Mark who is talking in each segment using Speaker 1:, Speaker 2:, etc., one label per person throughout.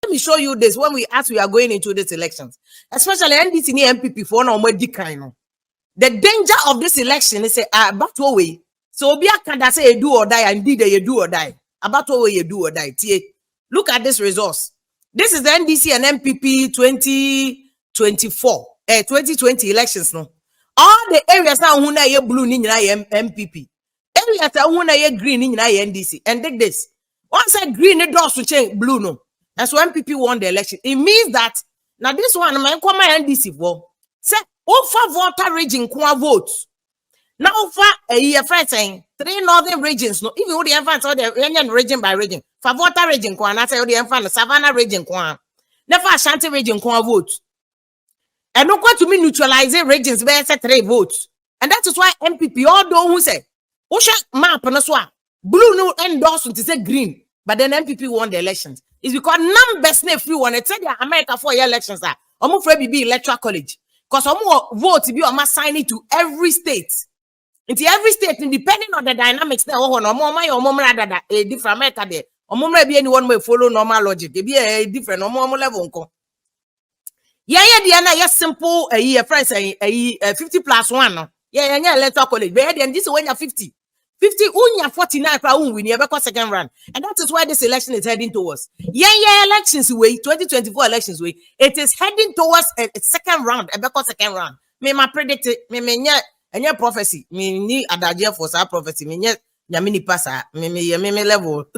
Speaker 1: let me show you this when we are going into these elections, especially NDC and MPP for no more decline. The danger of this election is about what way. So Obia can say you do or die, indeed you do or die. About what way you do or die. Look at this resource. This is the NDC and MPP 2020 elections. No, all the areas now who na blue ni MPP. Areas that who na green ni NDC. And take this. Once I green, it does to change blue no. And so MPP won the election. It means that now this one my NDC for say over voter region votes. Now for a year saying 3 northern regions no even the infants or the region by region for voter region I say the infant Savannah region never Ashanti region votes. And no going to me neutralizing regions where say 3 votes. And that is why MPP all do who say Osha map no so blue no endorsement to say green, but then MPP won the elections. It's because numbers ne free one. It said America 4 year elections are almost be electoral college. Because vote to be sign it to every state. Into every state, depending on the dynamics, there or more a different America there. Or more be anyone may follow normal logic. It be a different or more level. Yeah, yes, simple a year price a 50 plus 1. Yeah, electoral college. But then this when you're 50. 50 unya 49 we never got second round. And that is why this election is heading towards. Yeah, elections way, 2024 elections way. It is heading towards a second round, a second round. Me ma predict it, me nye prophecy. Me ni adagye for sa prophecy. Me nye nyamini pasa. Me level.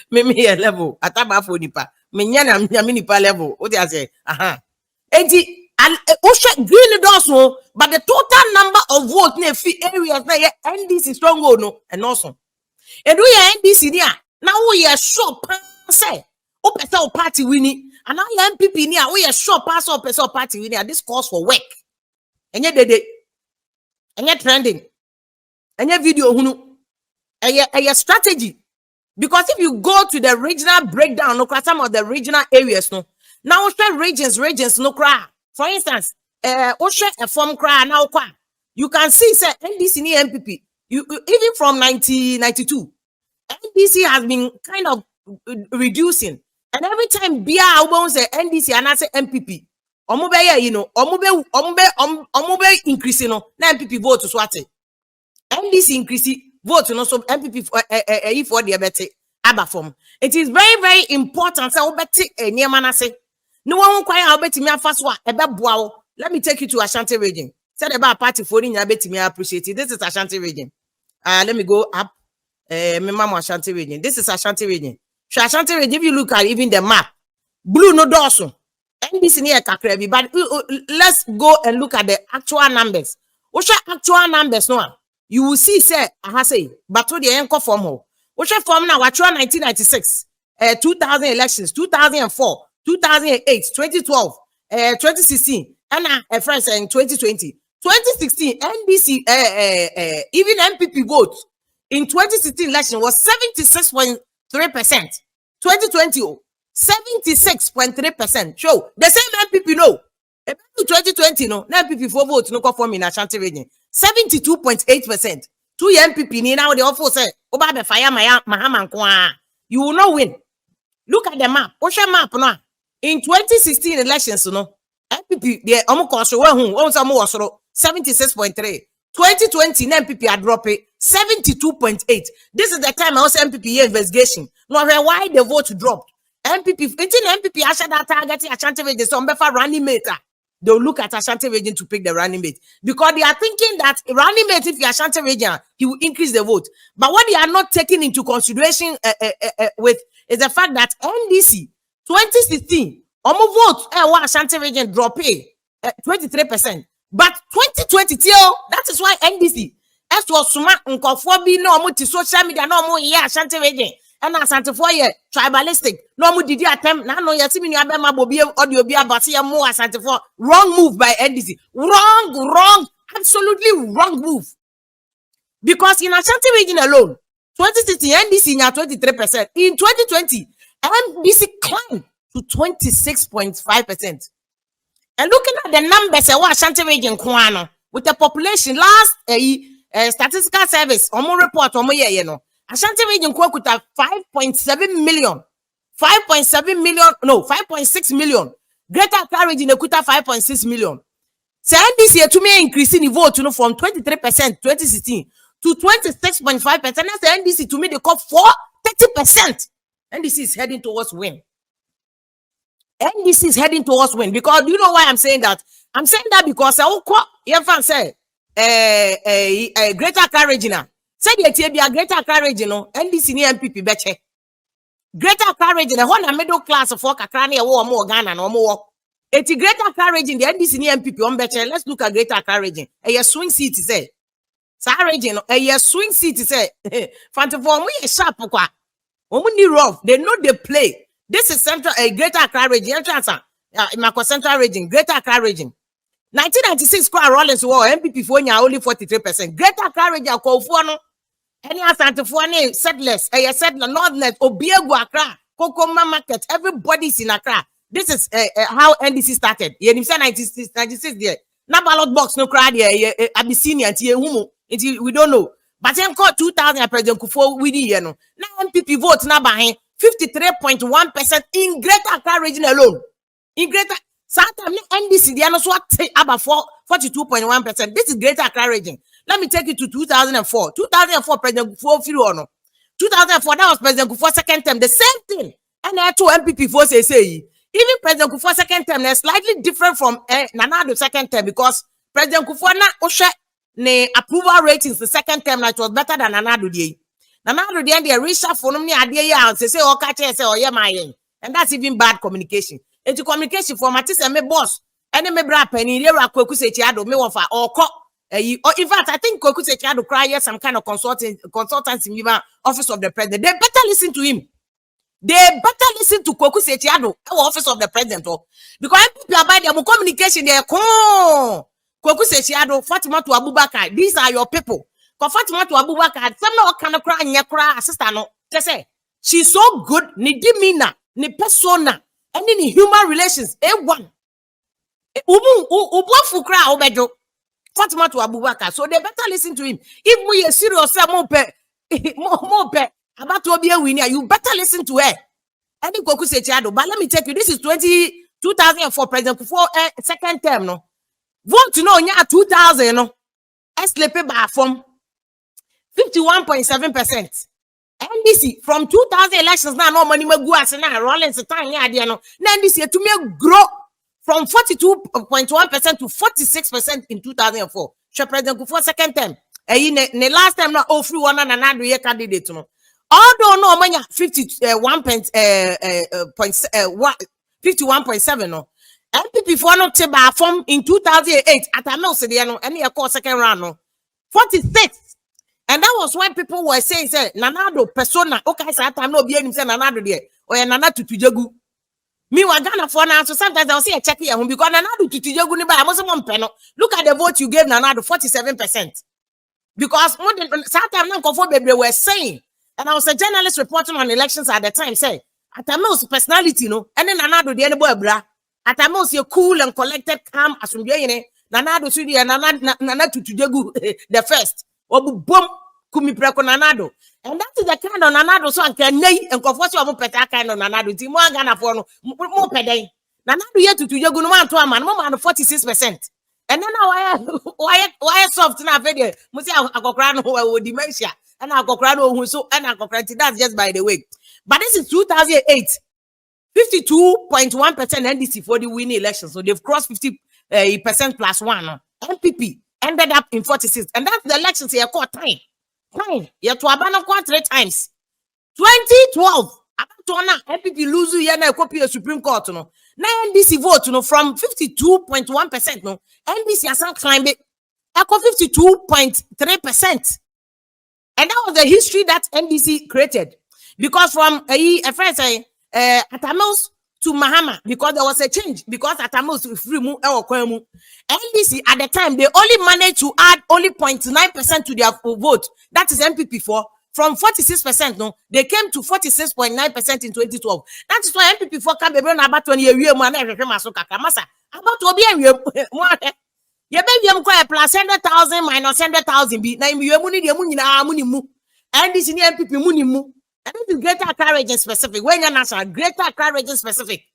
Speaker 1: me level. Ataba for nipa. Me nye nyamini pa level. What do I say? Enti green does no, but the total number of votes in areas na NDC strong no and also. And we NDC there. Now we are sure say o party winning. And now MPP near we are sure pass or party winning. This calls for work. And yet and yet trending. And yet video hunu. A strategy. Because if you go to the regional breakdown, no some of the regional areas no. Now regions no cry. For instance, Osha a form cry now you can see say NDC and MPP. You even from 1992, NDC has been kind of reducing, and every time Bia Albon say NDC and I say MPP, omube increasing no MPP vote to swat it. NDC increasing vote no so MPP for the better aba form. It is very very important say obeti niema say. No one quite how bet me first one. Let me take you to Ashanti region. Said about party for in bet me appreciate it. This is Ashanti region. Let me go up. Ashanti region. This is Ashanti region. So Ashanti region, if you look at even the map, blue no dorsum. NDC near Kakrebi, but let's go and look at the actual numbers. What's your actual numbers no? You will see, say, I say, but to the anchor form ho. What's your form now? What's your 1996, 2000 elections, 2004. 2008, 2012, 2016, and a friend in 2020. 2016, NDC, even MPP votes in 2016 election was 76.3%. 2020, 76.3%. Show the same MPP no. 2020 no, MPP for votes no conform in Ashanti region. 72.8%. 2 MPP ni now the offer say, Oba be fire Mahama kwa. You will not win. Look at the map. What's your map now? In 2016 elections, no, MPP, the Omukosho, 76.3. 2020, MPP had dropped it 72.8. This is the time I also MPP investigation. No, why the vote dropped. MPP, MPP, Ashanti target Ashanti region, some better running mate. They'll look at Ashanti region to pick the running mate because they are thinking that running mate, if you Ashanti region, he will increase the vote. But what they are not taking into consideration with is the fact that NDC 2016, vote Ashanti region drop 23%. But 2020, that is why NDC as was smart unconforming no to social media no more Ashanti region and Ashanti for year tribalistic no more did you attempt now no you see me abema bobi audio be about more Ashanti for wrong move by NDC. Wrong, absolutely wrong move. Because in Ashanti region alone, 2016 NDC now 23%. In 2020 NDC climbed to 26.5%. And looking at the numbers of Ashanti region with the population last statistical service report Ashanti region with 5.7 million 5.7 million, no, 5.6 million. Greater Accra region ekuta 5.6 million. So NDC to me increasing the vote, from 23% 2016 to 26.5%. That's the NDC to me they call for 30%. NDC is heading towards win. NDC is heading towards win, because you know why I'm saying that? I'm saying that because I say Greater Accra region. Say the Greater Accra region, NDC ni MPP beche. Greater Accra region, a middle class of folk Accra near war more Ghana no more. It's Greater Accra region, the NDC ni MPP on beche. Let's look at Greater Accra region. A swing seat say. Sa region, a swing seat say. Fantaform we sharp kwa. Rough. They know they play. This is central Greater Accra region. Central region, Greater Accra region. 1996 Kwa Rollins war MPP for only 43%. Greater Accra region call for no. Any Ashanti for any settlers, settler, Northerners, Obiegu Accra, Kokoma Market, everybody's in Accra. This is how NDC started. You say 96 there. Na ballot box no crowd here. Abyssinia we don't know. But then called 2000 President Kufuor we did now MPP vote na by 53.1% in Greater Accra region alone. In Greater sometimes NDC they are not about 42.1%. This is Greater Accra region. Let me take you to 2004. 2004 President Kufuor 2004 that was President Kufuor second term. The same thing. And there two MPP for say even President Kufuor second term is slightly different from Nanado second term, because President Kufuor na oshe ne approval ratings the second term that was better than Nanado dey. Nanado dey the reshuffle no ni ade ya say okache say oye my, and that's even bad communication. Into communication format say me boss any me bra pani dey Kwaku Sechiado me want for oko. In fact, I think Kwaku Sechiado cry some kind of consultants in the office of the president. They better listen to him. They better listen to Kwaku Sechiado, office of the president. Because people about their communication, they're Kwaku Sechiado, Fatima to Abubakar. These are your people. Because Fatima to Abubakar, some no kind of cry and assistant. They say she's so good, ni demeanor, ni persona, and in human relations. One. Fukra obedo. Fatima to Abubakar. So they better listen to him. If we are serious, more about to be a winner, you better listen to her. Any Kwaku Sechiado. But let me take you. This is 2004 President Kufuor second term. No vote to know 2000. No SLP by from 51.7%. NDC from 2000 elections now no money go as na Rollins time ya no. NDC to me grow from 42.1% to 46% in 2004. President Kufuor second term. Ne last time na free one and another year candidate no. Although no manya 51.7 no. MPP for no teba from in 2008 at Amel say no any call second round no. 46. And that was when people were saying say Nanado persona okay say time no be him say Nanado there or Nana Tutujegu. Me wa Ghana for now, so sometimes I'll see a check here because Nanado Tutujegu ni ba mo peno. Look at the vote you gave Nanado 47%. Because more than sometimes they were saying, and I was a journalist reporting on elections at the time, say Atamel's personality, no, and then Nanado the boy bra. Atamel's you cool and collected, calm as from Nanado Sudi and Nana Tutujegu the first. Or boom kumi preko Nanado. And that is the kind of Nanado so can nay and confess you about better kind of Nanado. Timo Ghana for no more per day. Nanado yet to Tutujegu no man to a man, more than 46%. And then why soft now video musi akokrano with dementia and akokrano who so and akokrati that's just by the way. But this is 2008 52.1% NDC for the winning election, so they've crossed 50% plus one. MPP ended up in 46, and that's the elections here called time you to abandon 3 times. 2012 about MPP lose here na copy of Supreme Court no. Now NDC vote no from 52.1% no. NDC has climbed it 52.3%. And that was the history that NDC created. Because from a friend say Atamils to Mahama, because there was a change, because Atamils free move NDC at the time they only managed to add only 0.9% to their vote. That is MPP for. From 46%, no, they came to 46.9% in 2012. That is why MPP for can be about 20 years man about to be you baby plus 100,000 minus 100,000 be na you money the money na money mu. And this in MPP money mu. And this is greater Accra region specific. When you're national, greater Accra region specific.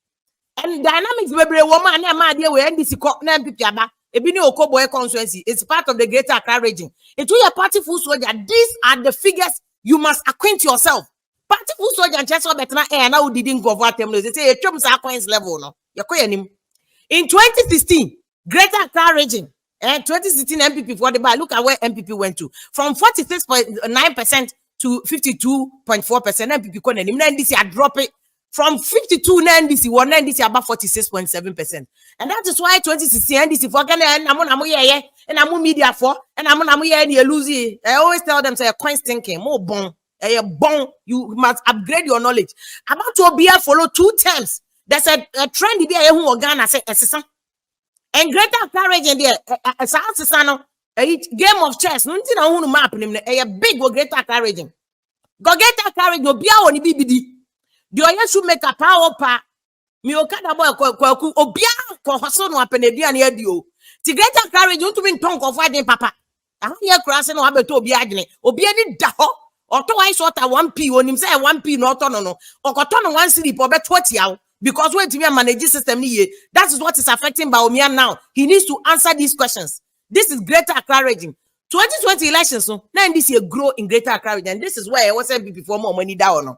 Speaker 1: And dynamics be woman and my dear we NDC na MPP aba. Ebini Okoboy constituency. It's part of the greater Accra region. Into your party full soldier, these are the figures you must acquaint yourself. Party full soldier and chess betna now didn't go over them. They say a chums acquaintance level no. In 2016, greater Accra region. And 2016 MPP for the bar. Look at where MPP went to. From 46.9% to 52.4%. MPP kon enim. NDC had dropped it from 52 NDC. One NDC about 46.7%. And that is why 2016 NDC for Ghana and I'm media for and I'm you lose. I always tell them say a coin thinking more bon. You must upgrade your knowledge. About to be follow 2 terms. There's a trend there who Ghana say and greater Accra region there game of chess no nti na hu no map nim a big greater Accra region go greater Accra region obia woni BBD the oya should make a power pa mi okada boy kwaku obia ko hoso no apenedua na adio ti greater Accra region to be tonk of widen papa ahun ye kura se no abeto obia adwene obia ni da ho oto wise water 1p onim say 1p no oto no okoto no 1 cedi po beto tia because when to manage system that is what is affecting Baumia now. He needs to answer these questions. This is greater Accra region. 2020 elections, so now NDC grow in greater Accra region. And this is where I was saying before more money down.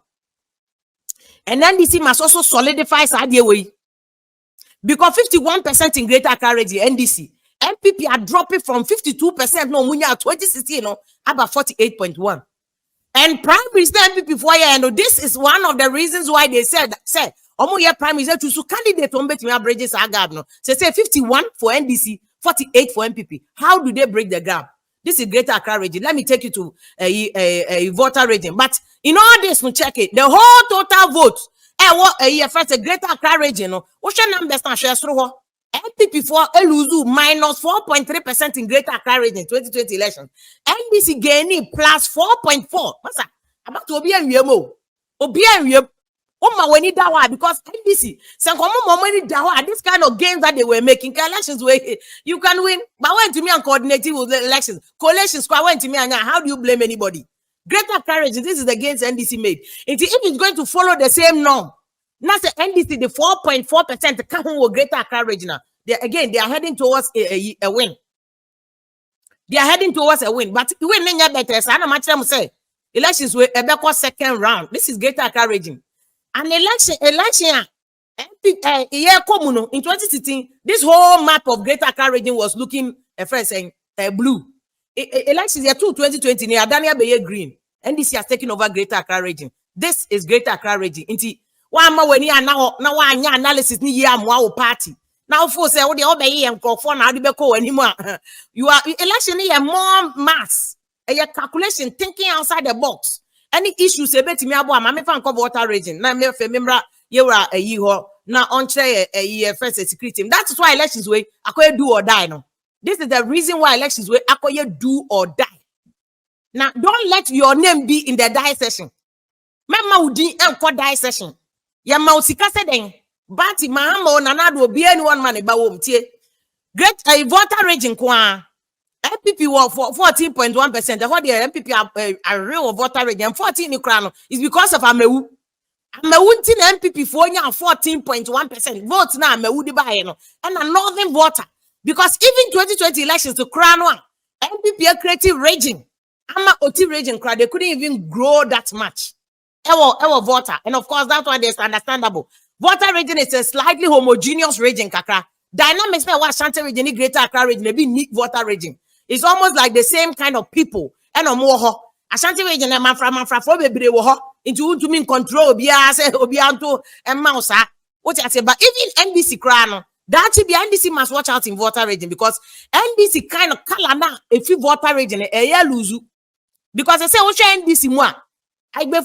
Speaker 1: And NDC must also solidify Sadia way. Because 51% in greater Accra region, NDC. MPP are dropping from 52% no munya 2016 no about 48.1. And Prime Minister MPP for and this is one of the reasons why they said Prime Minister to candidate on between bridges are gap no. So say 51 for NDC, 48 for MPP. How do they break the gap? This is greater Accra region. Let me take you to a voter region. But in all this, we check it. The whole total vote. First a greater Accra region. No, what's your numbers now? Share through MPP for Eluzu minus 4.3% in greater Accra region 2020 election. NDC gaining plus 4.4. What's that? About to be a yemo. Because NDC, this kind of games that they were making, elections where you can win, but when to me and coordinating with the elections, coalition squad went to me and how do you blame anybody? Greater courage, this is the gains NDC made. If it's going to follow the same norm, not the NDC, the 4.4% come with greater courage now. They are heading towards a win. They are heading towards a win, but win better. So I don't much them say elections were a second round. This is greater courage. An election in 2016, this whole map of greater Accra region was looking blue. Elections year 2020 near Daniel Beye green. NDC has taken over greater Accra region. This is greater Accra region. Inti one when you now analysis ni year party. Now for say what the obey and call for now anymore. You are election here more mass. A calculation thinking outside the box. Any issues about me about my fan water region. Now me remember you were a year now on chair a year first security. That's why elections way I do or die no. This is the reason why elections way I do or die. Now don't let your name be in the die session. Mama udi enko die session. Ya mausika seden. Bati mahamo nanado be anyone man ba wom tie. Great a voter region kwa. MPP were for 14.1%. The whole MPP are real voter rate and 14 in crown is because of Amewu. Amewu tin MPP for 14.1% votes now Amewu di buy no and a northern voter because even 2020 elections to crown one MPP creative region. Ama Oti region crowd they couldn't even grow that much. Ever voter and of course that's why it's understandable. Voter region is a slightly homogeneous region kakra. Dynamics me what Ashanti region greater Accra region maybe neat voter region. It's almost like the same kind of people. And more Ashanti region and manfra for bebre wo into to mean control bia say obianto and mouse. What I say, but even NDC crown that be NDC must watch out in voter region because NDC kind of color now if you voter region lose because I say what NDC moi I be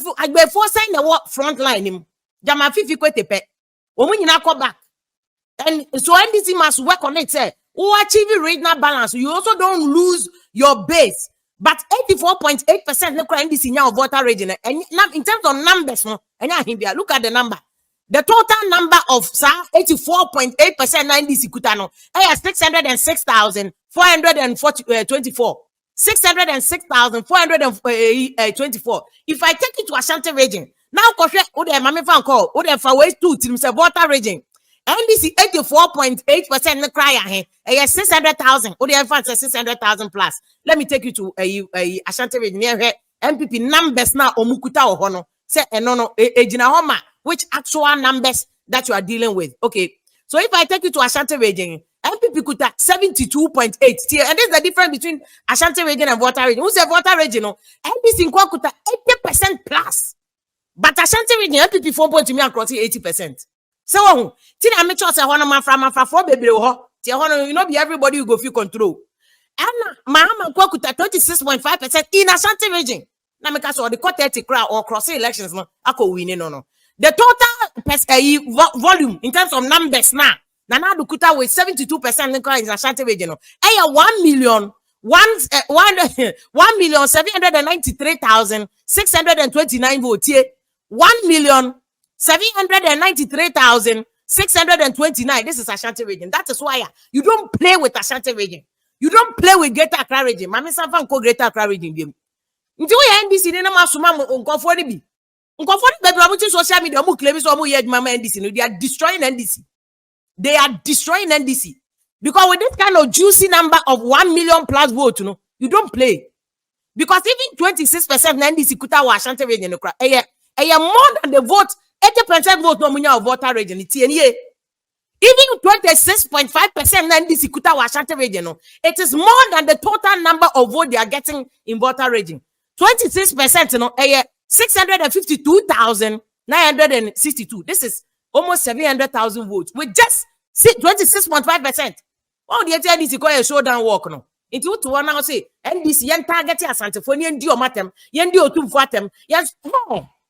Speaker 1: force sign the front line him jama fifi kwetepe omu nyina come back and so NDC must work on it say who achieve regional balance, you also don't lose your base. But 84.8% look at NDC now voter region. And in terms of numbers, look at the number. The total number of 84.8% NDC Kutano, 606,424. 606,424. If I take it to Ashanti region, now mami fan call, for ways two to say water region. NDC 84.8% the cry ahe. 600,000. Fan 600,000 plus. Let me take you to Ashanti region here. MPP numbers now omukuta ohono. Say no ejina homa, which actual numbers that you are dealing with. Okay. So if I take you to Ashanti region, MPP kuta 72.8. And this is the difference between Ashanti region and water region. Who's a water region? NDC kuta 80% plus. But Ashanti region, MPP 4 point to me across 80%. So, I make sure say one man from for baby ho. You know, be everybody you go feel control. And Mahama kuta 26.5% in Ashanti region. Now make us the cut 30 crowd or crossing elections no. Ako winning no. The total volume in terms of numbers now. Nana Dukuta with 72% in Ashanti region. 1,793,629 votes. 1,793,629. This is Ashanti region. That is why you don't play with Ashanti region. You don't play with Greater Accra region. Mami Sanfa ko Greater Accra region. Nti we NDC ni na masuma nkofo ni bi. Nkofo ni baby abuti social media mu claim so mu ye mama NDC no, they are destroying NDC. They are destroying NDC. Because with this kind of juicy number of 1 million plus votes, you don't play. Because even 26% NDC kuta wa Ashanti region more than the vote, 80% vote no munya of voter region. Even 26.5% NDC kuta wa Ashanti region, it is more than the total number of votes they are getting in voter region. 26% 652,962. This is almost 700,000 votes with just 26.5%. Oh, the NDC call a showdown walk no. Into to one now say NDC yen target Asante for yen dio matem, yen dio tum fatem. Yes,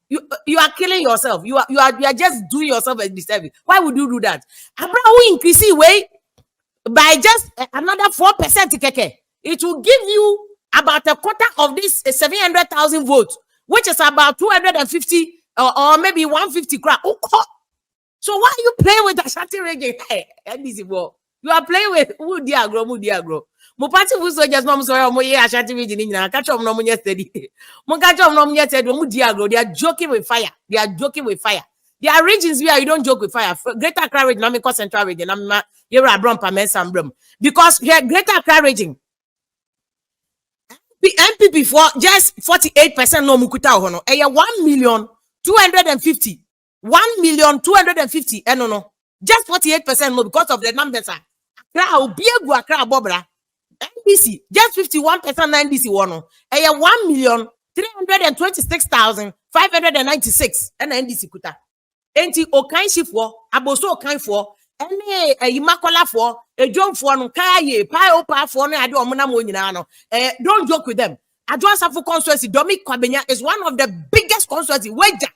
Speaker 1: you are killing yourself. You are just doing yourself a disservice. Why would you do that? Abra we increase way by just another 4% keke. It will give you about a quarter of this 700,000 votes, which is about 250 or maybe 150 crap. So why are you playing with Ashanti region? Hey, NDC boy, you are playing with who diagro. Mo party who so just no sorry mo ye Ashanti region in na catch up no mo yesterday. Mo catch up no mo yesterday mo diagro. They are joking with fire. There are regions where you don't joke with fire. Greater Accra region, na me call Central region. Na me here abrom pa men sambrom. Because here Greater Accra region MPP for just 48% no mukuta hono. 1,250,000. 1,250,000 no. Just 48% no because of the numbers. Accra obiegu Accra bobra. NDC just 51% NDC one. 1,326,596 and NDC kuta. Enti okanshi for aboso okan for ene imakola for ejom for no kaye pa opa for no ade omuna mo nyina no. Don't joke with them. Adwasafu constituency Domi Kwabenya is one of the biggest constituency.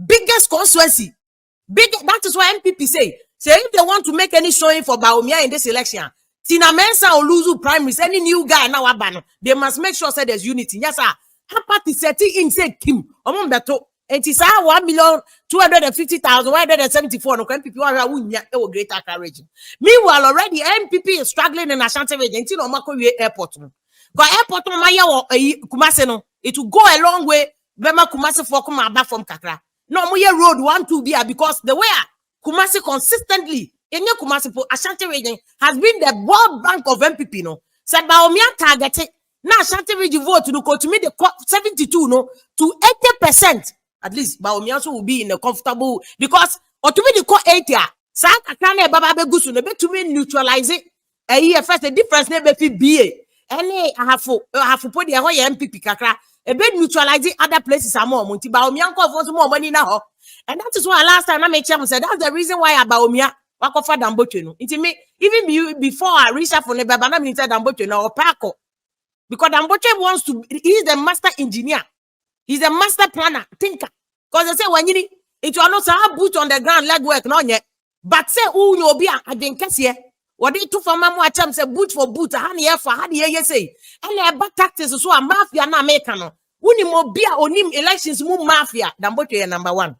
Speaker 1: Biggest constituency. That is why MPP say if they want to make any showing for Bawumia in this election, Tina Mensah or Luzu primaries, any new guy now abano, they must make sure say there's unity. Yes, sir. Apart setting in say Kim, among that and it's 1,250,174 no MPP will Greater Accra region. Meanwhile, already MPP is struggling in Ashanti region until Omako airport. Because airport no maya Kumasi no, it will go a long way. Bema Kumasi for come back from Kakra. No more road 1-2 be because the way Kumasi consistently in your Kumasi Ashanti region has been the world bank of MPP no. Said Bawumia targeted now Ashanti region vote to go to me the 72 no to 80%. At least Bawumia also will be in a comfortable because or to me the 80 sa Kakra baba begusu no be to me neutralize it. First the difference never be any I have put the MPP Kakra. A bit neutralizing other places are more money. Bawumia for more money now. And that is why last time I made channel said that's the reason why Bawumia wakofa Damboche no. It me even before I reach out for the Baba Minister Damboche no or Paco. Because Damboche wants to, he's the master engineer, he's the master planner, thinker. Because they say when you it will not have boot on the ground leg work, not yet. But say who you be I didn't catch here. What they took for Mamu Acham say boot for boot, honey for honey ye say. And they bad tactics so a mafia na American. Uni mobia onim elections mu mafia. Damboche number one.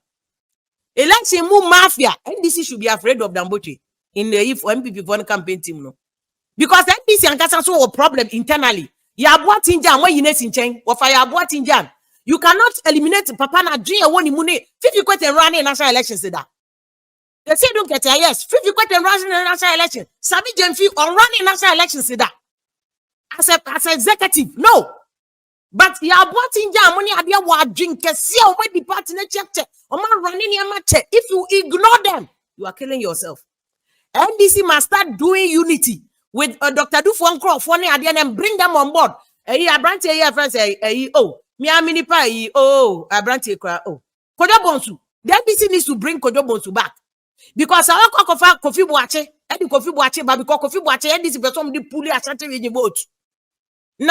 Speaker 1: Election mu mafia. NDC should be afraid of Damboche in the if MPP for campaign team no. Because NDC and Kasa so a problem internally. Ya boatinja when you nesin chain, or fire boatinja. You cannot eliminate Papa na dream one imune. 50 quit and running national elections. They say don't get a yes. 50 quit and running national election. Sabi Jenfi or running national elections. As executive, no. But ya boatinja money adia wa drink see over the party na check. Or man running your match. If you ignore them, you are killing yourself. NDC must start doing unity with Dr. Dufon Croft and bring them on board. Abranti friends oh me amini pa oh Abranti oh Kojo Bonsu. The NDC needs to bring Kojo Bonsu back because our Kofi Boache and Kofi Boache, but because Kofi Boache NDC person the pulley Ashanti in vote.